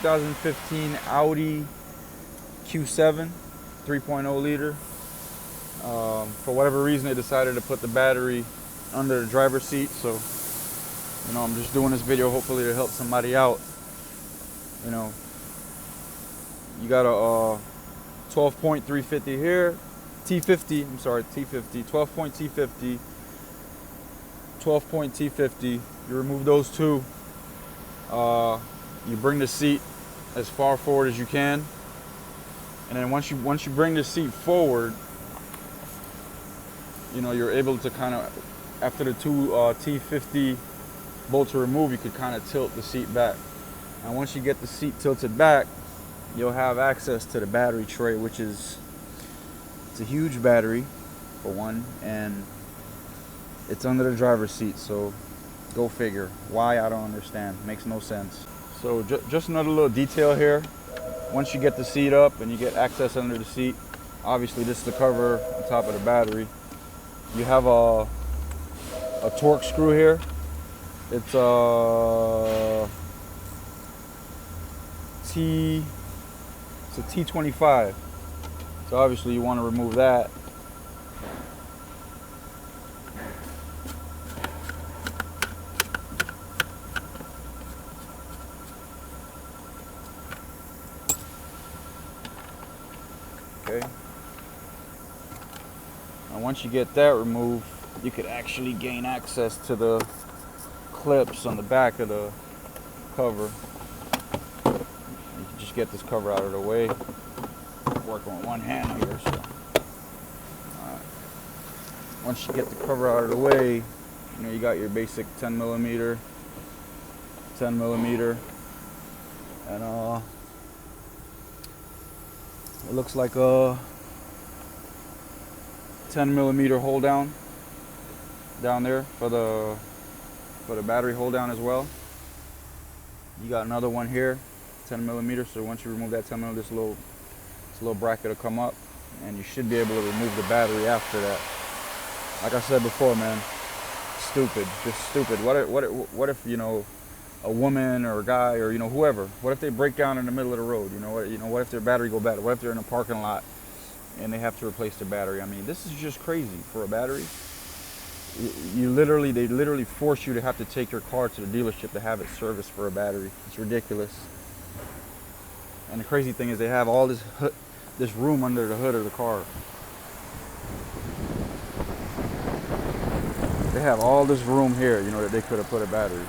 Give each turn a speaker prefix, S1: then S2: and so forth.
S1: 2015 Audi Q7 3.0 liter. For whatever reason, they decided to put the battery under the driver's seat. So, you know, I'm just doing this video hopefully to help somebody out. You know, you got a 12-point 350 here, T50. I'm sorry, T50, 12-point T50, 12-point T50. You remove those two. You bring the seat as far forward as you can, and then once you bring the seat forward, you know, you're able to kind of, after the two T50 bolts are removed, you could kind of tilt the seat back. And once you get the seat tilted back, you'll have access to the battery tray, which is, it's a huge battery for one, and it's under the driver's seat. So go figure. Why? I don't understand. Makes no sense. So just another little detail here. Once you get the seat up and you get access under the seat, obviously this is the cover on top of the battery. You have a torque screw here. It's a T25. So obviously you want to remove that. Okay. And once you get that removed, you could actually gain access to the clips on the back of the cover. You can just get this cover out of the way. Work on one hand here. So, once you get the cover out of the way, you know, you got your basic 10 millimeter, and it looks like a 10 millimeter hold down there for the battery hold down as well. You got another one here, 10 millimeter. So once you remove that 10 millimeter, this little bracket will come up, and you should be able to remove the battery after that. Like I said before, man, stupid, just stupid. What if you know, a woman or a guy or, you know, whoever, what if they break down in the middle of the road? You know, what if their battery go bad? What if they're in a parking lot and they have to replace their battery? I mean, this is just crazy for a battery. They literally force you to have to take your car to the dealership to have it serviced for a battery. It's ridiculous. And the crazy thing is they have all this room under the hood of the car. They have all this room here, you know, that they could have put a battery.